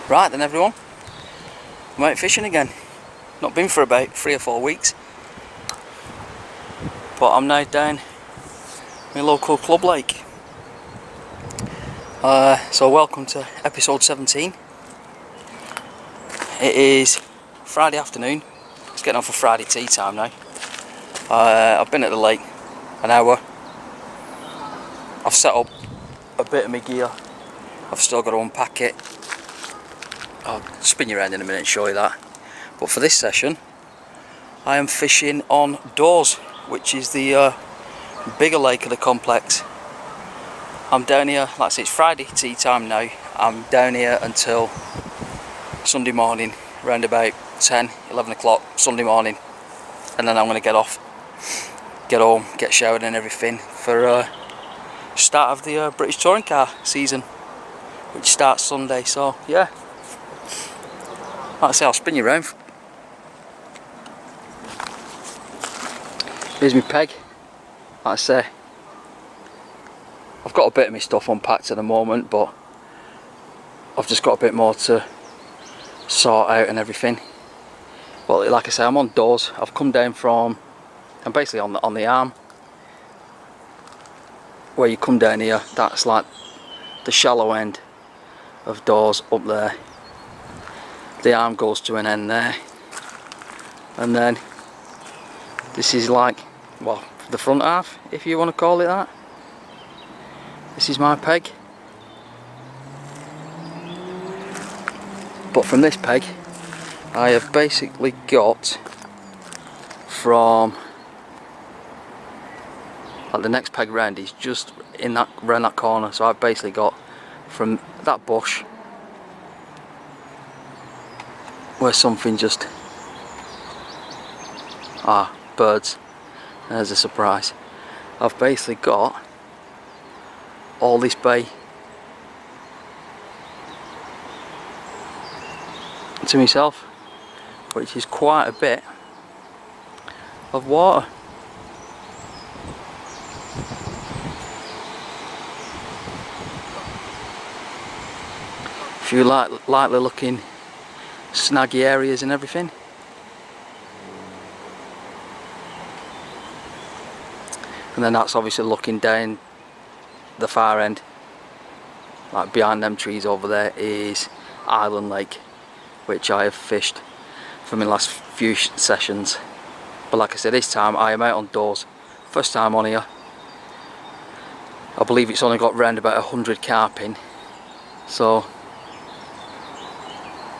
Right then everyone, I'm out fishing again. Not been for about 3 or 4 weeks, but I'm now down my local club lake. So welcome to episode 17. It is Friday afternoon. It's getting on for Friday tea time now. I've been at the lake an hour. I've set up a bit of my gear. I've still got to unpack it. I'll spin you around in a minute and show you that. But for this session, I am fishing on Dores, which is the bigger lake of the complex. I'm down here, like I say, it's Friday tea time now. I'm down here until Sunday morning, around about 10, 11 o'clock Sunday morning. And then I'm going to get off, get home, get showered and everything for start of the British touring car season, which starts Sunday. So yeah, like I say, I'll spin you around. Here's my peg. Like I say, I've got a bit of my stuff unpacked at the moment, but I've just got a bit more to sort out and everything. Well, like I say, I'm on Dores. I've come down from, I'm basically on the arm. Where you come down here, that's like the shallow end of Dores up there. The arm goes to an end there, and then this is like, well, the front half, if you want to call it that. This is my peg. But from this peg, I have basically got from, like, the next peg round is just in that, round that corner. So I've basically got from that bush where something just, birds, there's a surprise. I've basically got all this bay to myself, which is quite a bit of water. A few lightly looking snaggy areas and everything. And then that's obviously looking down the far end. Like behind them trees over there is Island Lake, which I have fished for my last few sessions. But like I said, this time I am out on Dores. First time on here. I believe it's only got round about 100 carp in. So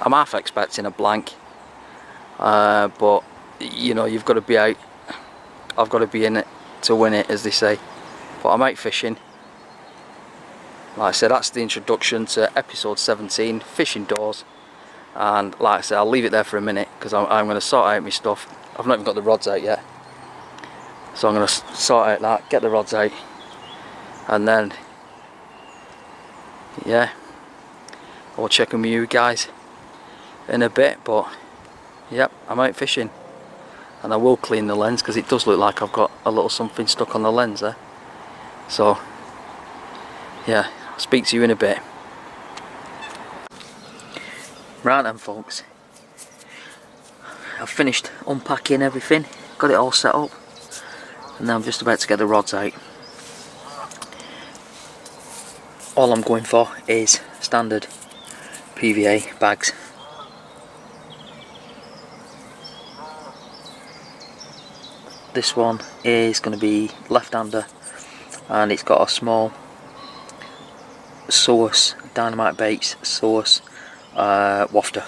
I'm half expecting a blank. But you know, you've got to be out. I've got to be in it to win it, as they say. But I'm out fishing. Like I said, that's the introduction to episode 17, fishing Dores. And like I said, I'll leave it there for a minute because I'm going to sort out my stuff. I've not even got the rods out yet, so I'm going to sort out that, get the rods out, and then yeah, I'll check in with you guys in a bit. But yep, I'm out fishing, and I will clean the lens because it does look like I've got a little something stuck on the lens there. So yeah, I'll speak to you in a bit. Right then folks, I've finished unpacking everything, got it all set up, and now I'm just about to get the rods out. All I'm going for is standard PVA bags. This one is going to be left-hander, and it's got a small source, dynamite baits source wafter.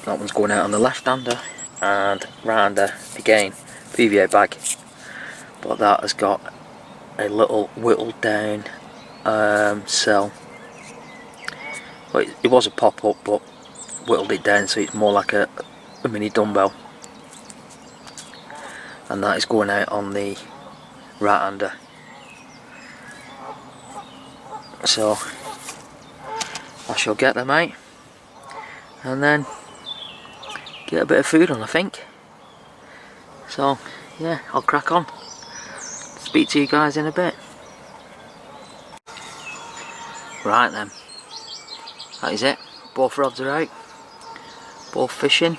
That one's going out on the left-hander, and right-hander again PVA bag, but that has got a little whittled down cell. Well, it was a pop-up, but whittled it down so it's more like a mini dumbbell, and that is going out on the right-hander. So I shall get them out and then get a bit of food on, I think. So yeah, I'll crack on. Speak to you guys in a bit. Right then, that is it. Both rods are out, both fishing.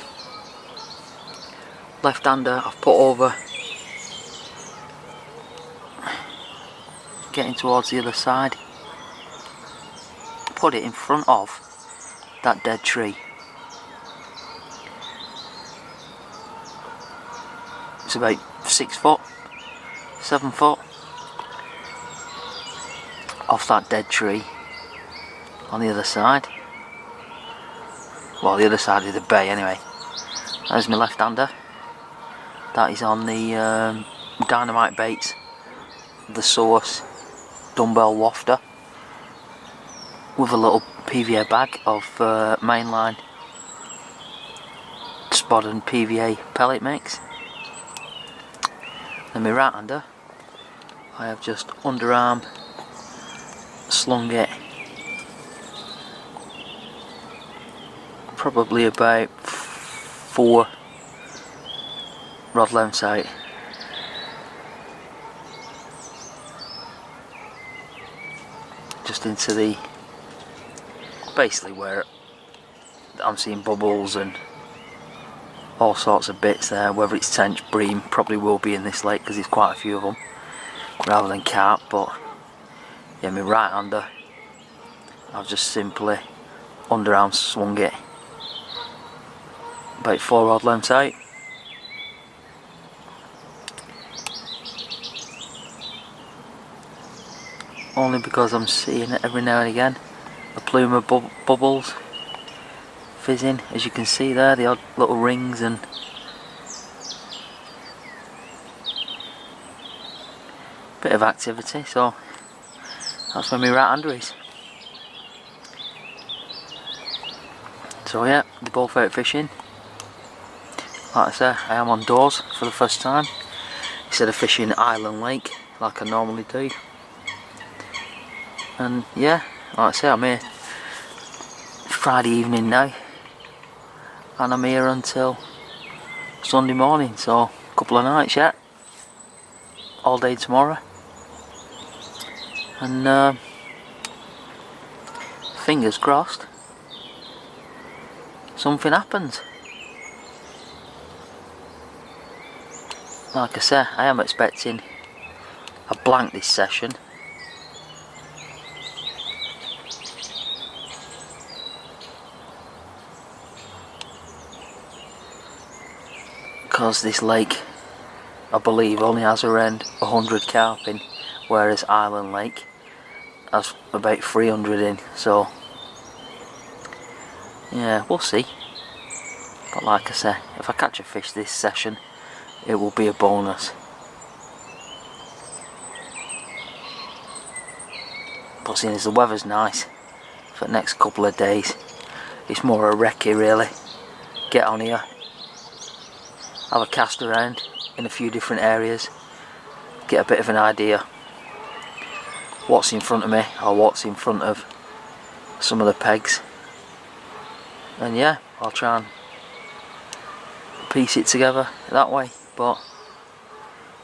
Left-hander I've put over, getting towards the other side. Put it in front of that dead tree. It's about 6 foot, 7 foot off that dead tree on the other side. Well, the other side of the bay anyway. There's my left-hander. That is on the dynamite baits, the Source dumbbell wafter, with a little PVA bag of mainline spot and PVA pellet mix. And my right-hander, I have just underarm slung it probably about 4 rod lengths out. Just into the, basically where I'm seeing bubbles and all sorts of bits there, whether it's tench, bream, probably will be in this lake because there's quite a few of them, rather than carp. But yeah, my right-hander, I've just simply underarm swung it about 4 rod lengths out. Only because I'm seeing it every now and again, a plume of bubbles fizzing, as you can see there, the odd little rings and bit of activity. So that's where my right-hander is. So yeah, they're both out fishing. Like I say, I am on Dores for the first time instead of fishing Island Lake like I normally do. And yeah, like I say, I'm here Friday evening now, and I'm here until Sunday morning, so a couple of nights yet, all day tomorrow. And fingers crossed something happens. Like I say, I am expecting a blank this session. Because this lake, I believe, only has around 100 carp in, whereas Island Lake has about 300 in, so yeah, we'll see. But like I say, if I catch a fish this session, it will be a bonus. But seeing as the weather's nice for the next couple of days, it's more a recce really. Get on here, have a cast around in a few different areas, get a bit of an idea what's in front of me or what's in front of some of the pegs, and yeah, I'll try and piece it together that way. But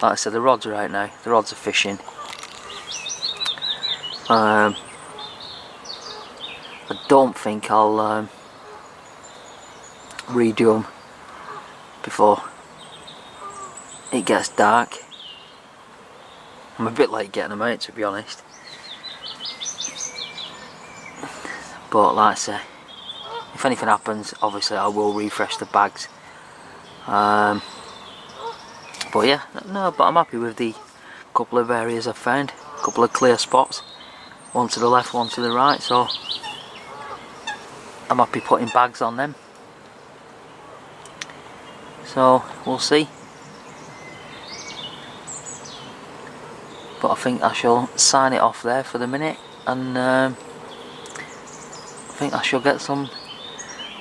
like I said, the rods are out now, the rods are fishing. I don't think I'll redo them before it gets dark. I'm a bit late getting them out, to be honest, but like I say, if anything happens, obviously I will refresh the bags. But yeah, no, but I'm happy with the couple of areas I've found, a couple of clear spots, one to the left, one to the right, so I'm happy putting bags on them. So we'll see. But I think I shall sign it off there for the minute, and I think I shall get some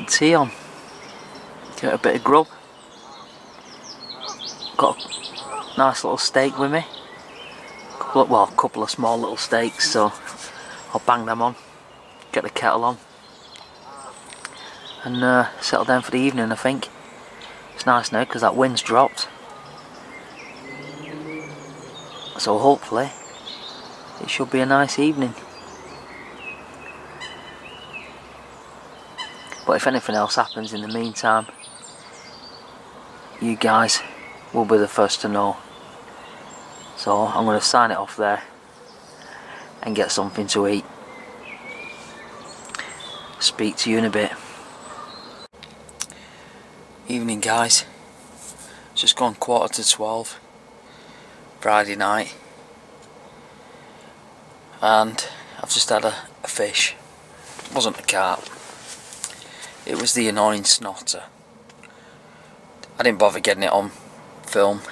tea on, get a bit of grub. Got a nice little steak with me, a couple of small little steaks, so I'll bang them on, get the kettle on, and settle down for the evening. I think it's nice now because that wind's dropped, so hopefully it should be a nice evening. But if anything else happens in the meantime, you guys will be the first to know. So I'm going to sign it off there and get something to eat. Speak to you in a bit. Evening guys, it's just gone 11:45 Friday night, and I've just had a fish. It wasn't a carp, it was the annoying snotter. I didn't bother getting it on film.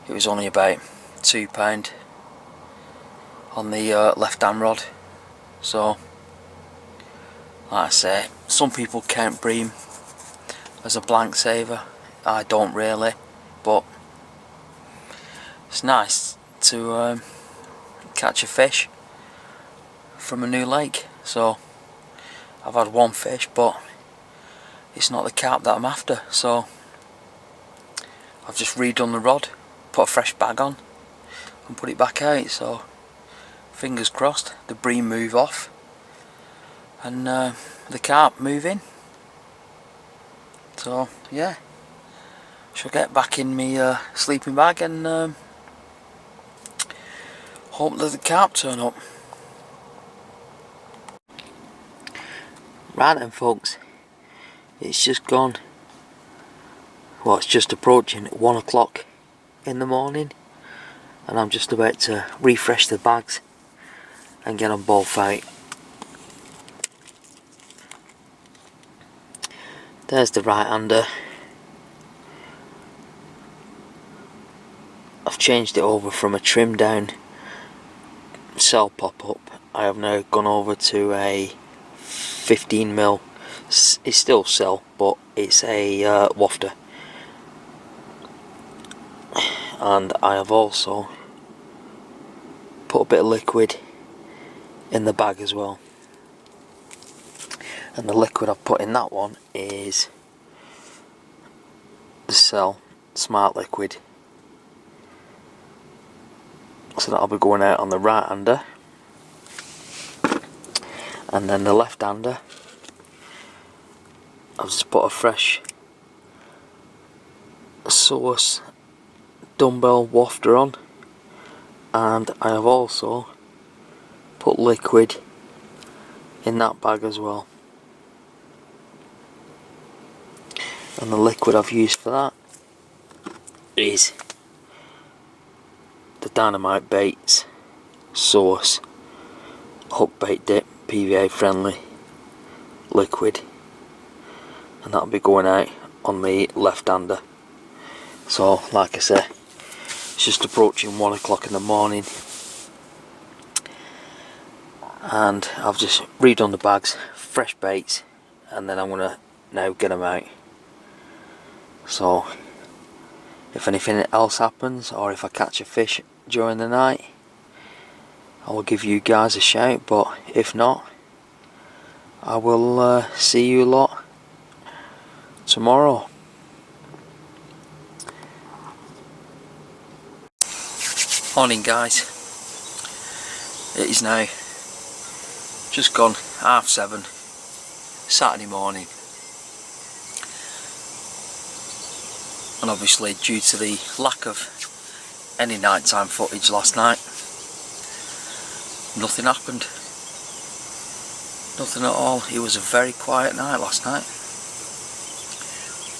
It was only about £2 on the left hand rod. So like I say, some people count bream as a blank saver. I don't really, but it's nice to catch a fish from a new lake. So I've had one fish, but it's not the carp that I'm after, so I've just redone the rod, put a fresh bag on and put it back out. So fingers crossed the bream move off and the carp move in. So yeah, shall get back in me sleeping bag and hope that the carp turn up. Right then folks, it's just gone, well, it's just approaching 1 o'clock in the morning, and I'm just about to refresh the bags and get them both out. There's the right hander. I've changed it over from a trim down cell pop up. I have now gone over to a 15mm. It's still cell, but it's a wafter. And I have also put a bit of liquid in the bag as well. And the liquid I've put in that one is the cell smart liquid. So that'll be going out on the right hander, and then the left hander I've just put a fresh Source dumbbell wafter on, and I have also put liquid in that bag as well. And the liquid I've used for that is the Dynamite Baits Source hook bait dip PVA friendly liquid, and that'll be going out on the left hander. So like I say, it's just approaching 1 o'clock in the morning, and I've just redone the bags, fresh baits, and then I'm gonna now get them out. So if anything else happens, or if I catch a fish during the night, I will give you guys a shout, but if not, I will see you lot tomorrow. Morning guys, it is now just gone 7:30 Saturday morning, and obviously due to the lack of any nighttime footage last night, nothing happened, nothing at all. It was a very quiet night last night.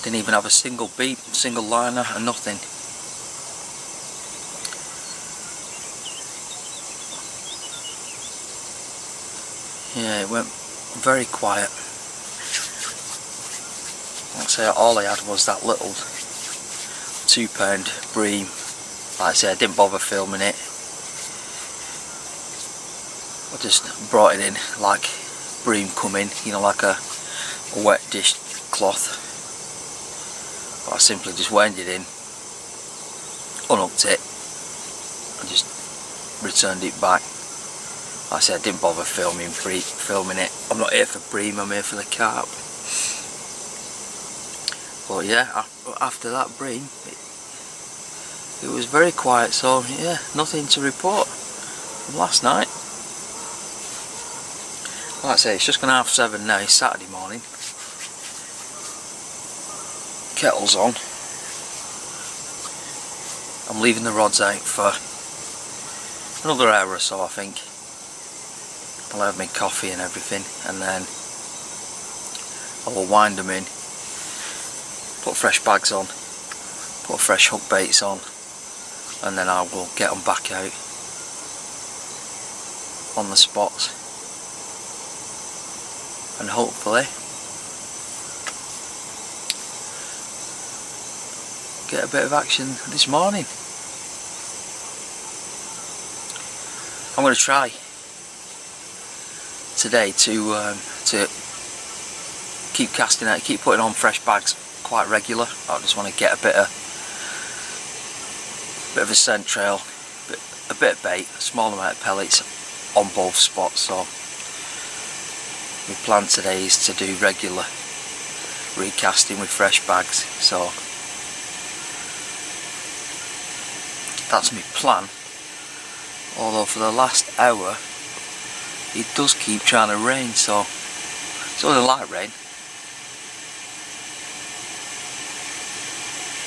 Didn't even have a single beat, single liner and nothing. Yeah, it went very quiet. Like I say, all I had was that little £2 bream. Like I say, I didn't bother filming it. I just brought it in like bream come in, you know, like a wet dish cloth. But I simply just wound it in, unhooked it, and just returned it back. Like I said, I didn't bother filming it. I'm not here for bream, I'm here for the carp. But yeah, after that bream, it was very quiet. So yeah, nothing to report from last night. Like I say, it's just gone 7:30 now, Saturday morning. Kettle's on. I'm leaving the rods out for another hour or so, I think. I'll have my coffee and everything, and then I will wind them in, put fresh bags on, put fresh hook baits on, and then I will get them back out on the spots, and hopefully get a bit of action this morning. I'm going to try today to keep casting out, keep putting on fresh bags quite regular. I just want to get a bit of a scent trail, a bit of bait, a small amount of pellets on both spots. So my plan today is to do regular recasting with fresh bags. So that's my plan. Although for the last hour it does keep trying to rain, so it's only light rain.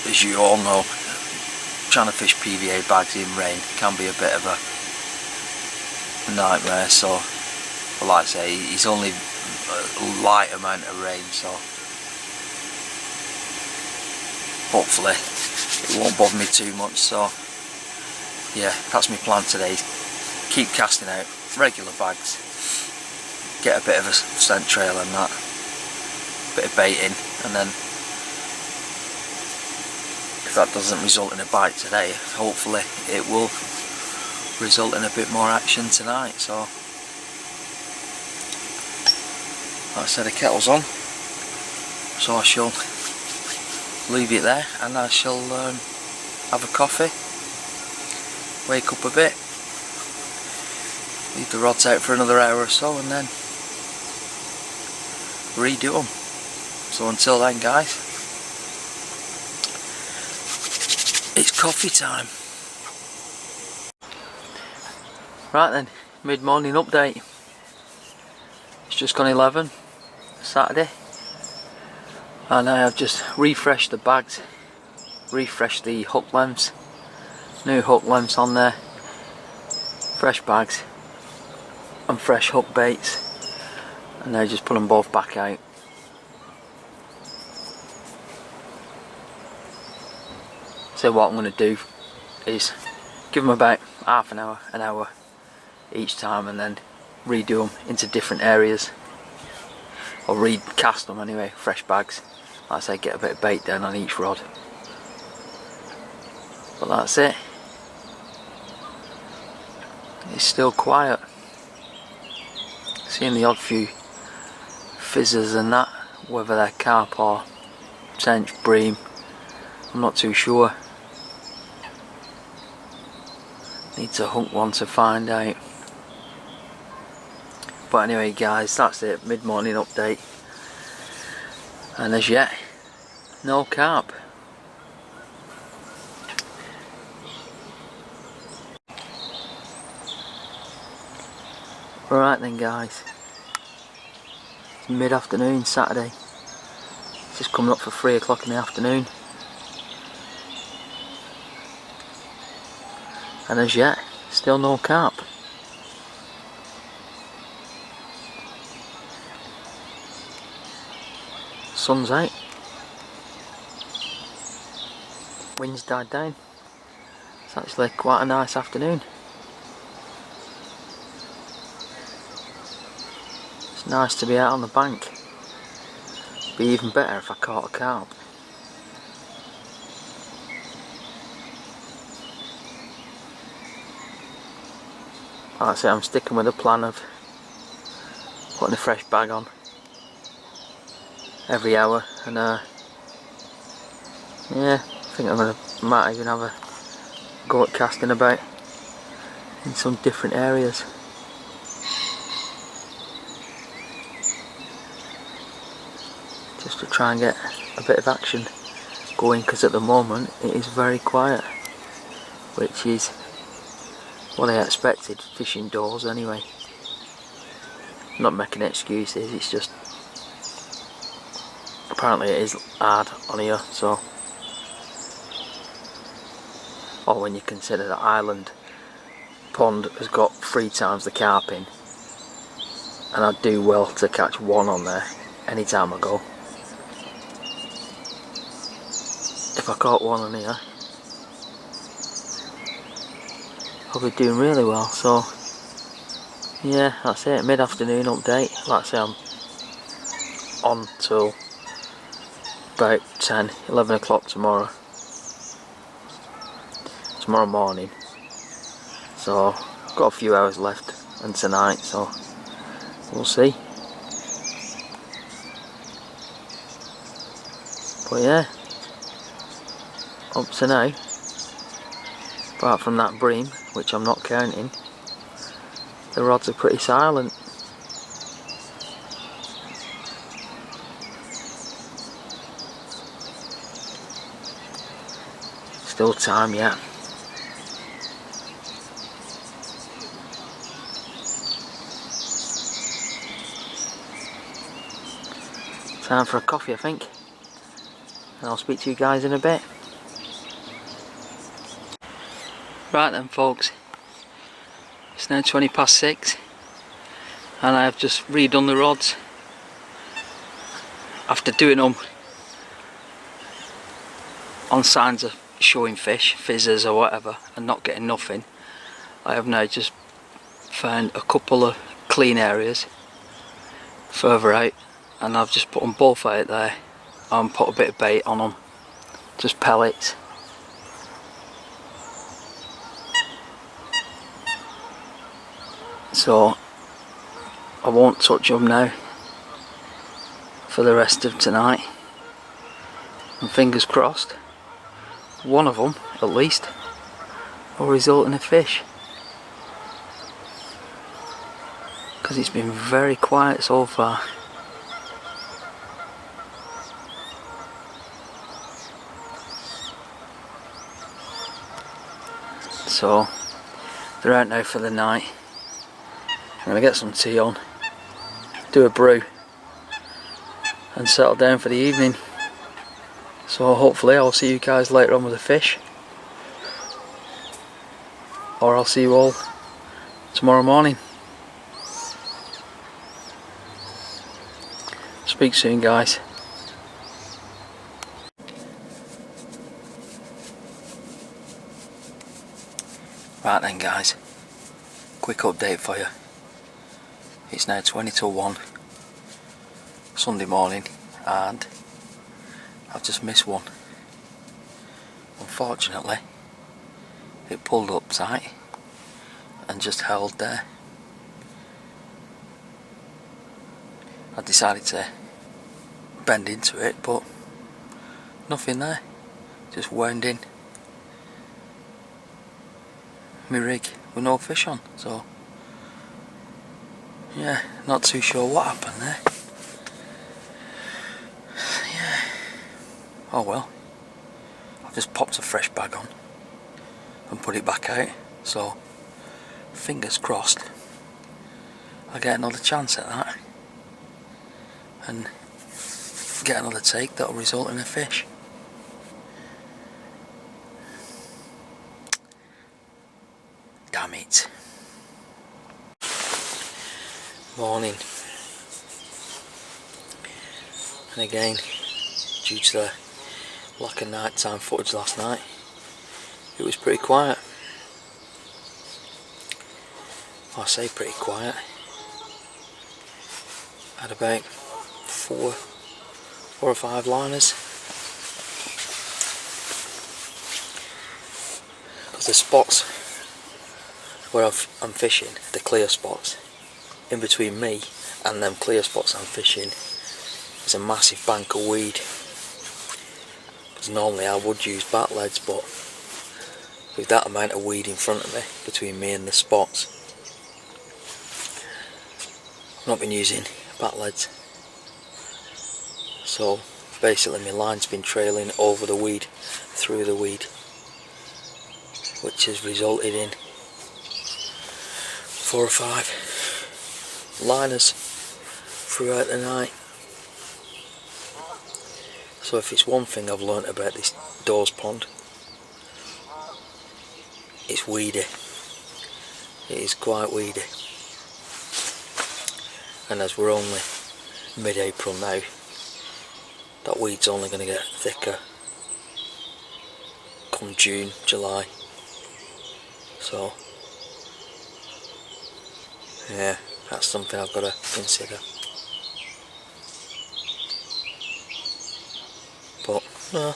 As you all know, trying to fish PVA bags in rain can be a bit of a nightmare. So, but like I say, it's only a light amount of rain, so hopefully it won't bother me too much. So yeah, that's my plan today. Keep casting out regular bags, get a bit of a scent trail and that, bit of bait in, and then if that doesn't result in a bite today, hopefully it will result in a bit more action tonight. So like I said, the kettle's on, so I shall leave it there, and I shall have a coffee, wake up a bit, leave the rods out for another hour or so, and then redo them. So until then, guys, it's coffee time. Right then, mid-morning update. It's just gone 11, Saturday, and I have just refreshed the bags, refreshed the hook lengths, new hook lengths on there, fresh bags and fresh hook baits, and now just put them both back out. So what I'm going to do is give them about half an hour each time, and then redo them into different areas, or recast them anyway, fresh bags. Like I say, get a bit of bait down on each rod. But that's it. It's still quiet. Seeing the odd few fizzers and that, whether they're carp or tench, bream, I'm not too sure. Need to hook one to find out. But anyway, guys, that's it, mid-morning update, and as yet, no carp. Alright then, guys, it's mid-afternoon, Saturday. It's just coming up for 3 o'clock in the afternoon, and as yet, still no carp. Sun's out, wind's died down. It's actually quite a nice afternoon. It's nice to be out on the bank. It'd be even better if I caught a carp. Like I say, I'm sticking with the plan of putting a fresh bag on every hour, and yeah, I think might even have a go at casting about in some different areas. Just to try and get a bit of action going, because at the moment it is very quiet, which is what I expected fishing Dores anyway. I'm not making excuses, it's just apparently it is hard on here, so, or when you consider that Island Pond has got 3 times the carp in, and I do well to catch 1 on there anytime I go. If I caught 1 on here, I'll be doing really well. So yeah, that's it, mid-afternoon update. Like I say, I'm on till about 11 o'clock tomorrow morning, so got a few hours left, and tonight, so we'll see. But yeah, up to now, apart from that bream, which I'm not counting, the rods are pretty silent. Still time yet. Time for a coffee, I think, and I'll speak to you guys in a bit. Right then folks, it's now 20 past 6 and I have just redone the rods after doing them on signs of showing fish, fizzers or whatever, and not getting nothing. I have now just found a couple of clean areas further out, and I've just put them both out there and put a bit of bait on them, just pellets. So I won't touch them now for the rest of tonight, and fingers crossed one of them at least will result in a fish, because it's been very quiet so far. So they're out now for the night. I'm going to get some tea on, do a brew and settle down for the evening. So hopefully I'll see you guys later on with a fish, or I'll see you all tomorrow morning. Speak soon guys. Right then guys, quick update for you. It's now 20 to 1 Sunday morning and I've just missed one. Unfortunately it pulled up tight and just held there. I decided to bend into it, but nothing there, just wound in my rig with no fish on. So yeah, not too sure what happened there. Yeah, oh well, I've just popped a fresh bag on and put it back out, so fingers crossed I get another chance at that and get another take that'll result in a fish. Damn it. Morning. And again, due to the lack of nighttime footage last night, it was pretty quiet. I say pretty quiet. I had about four or five liners, because the spots where I'm fishing, the clear spots in between me and them clear spots I'm fishing, is a massive bank of weed. Because normally I would use bat leads, but with that amount of weed in front of me between me and the spots, I've not been using bat leads. So basically my line's been trailing over the weed, through the weed, which has resulted in 4 or 5 liners throughout the night. So if it's one thing I've learnt about this Dores pond, it's weedy. It is quite weedy. And as we're only mid-April now, that weed's only going to get thicker come June, July. So yeah, that's something I've got to consider. But no,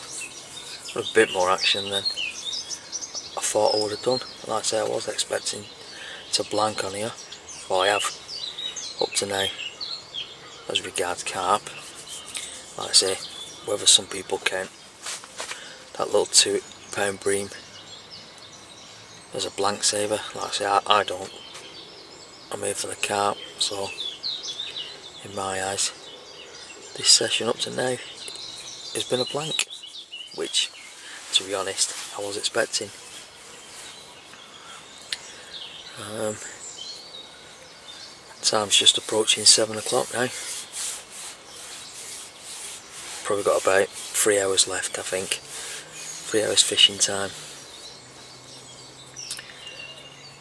a bit more action than I thought I would have done. Like I say, I was expecting to blank on here. Well, I have up to now as regards carp. Like I say, whether some people count that little £2 bream as a blank saver, like I say, I don't. I'm here for the carp, so in my eyes, this session up to now has been a blank, which, to be honest, I was expecting. Time's just approaching 7 o'clock now. Probably got about 3 hours left, I think. 3 hours fishing time.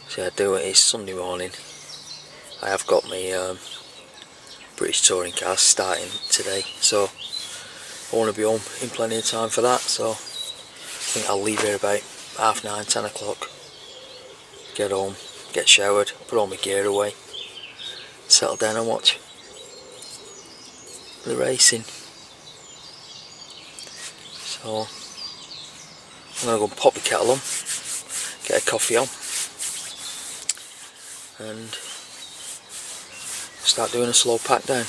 So yeah, it's Sunday morning. I have got my British touring car starting today, so I want to be home in plenty of time for that. So I think I'll leave here about 9:30, 10 o'clock. Get home, get showered, put all my gear away, settle down and watch the racing. So I'm going to go and pop the kettle on, get a coffee on, and start doing a slow pack down.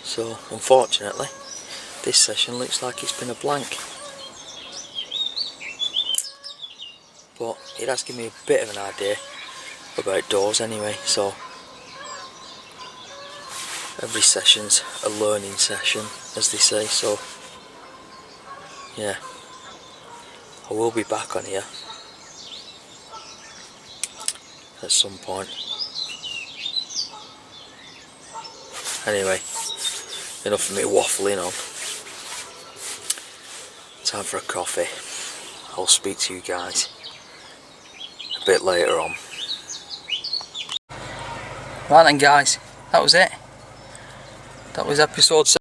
So unfortunately, this session looks like it's been a blank. But it has given me a bit of an idea about Dores anyway, so every session's a learning session, as they say. So yeah, I will be back on here at some point. Anyway, enough of me waffling on. Time for a coffee. I'll speak to you guys a bit later on. Right then guys, that was it. That was episode 7.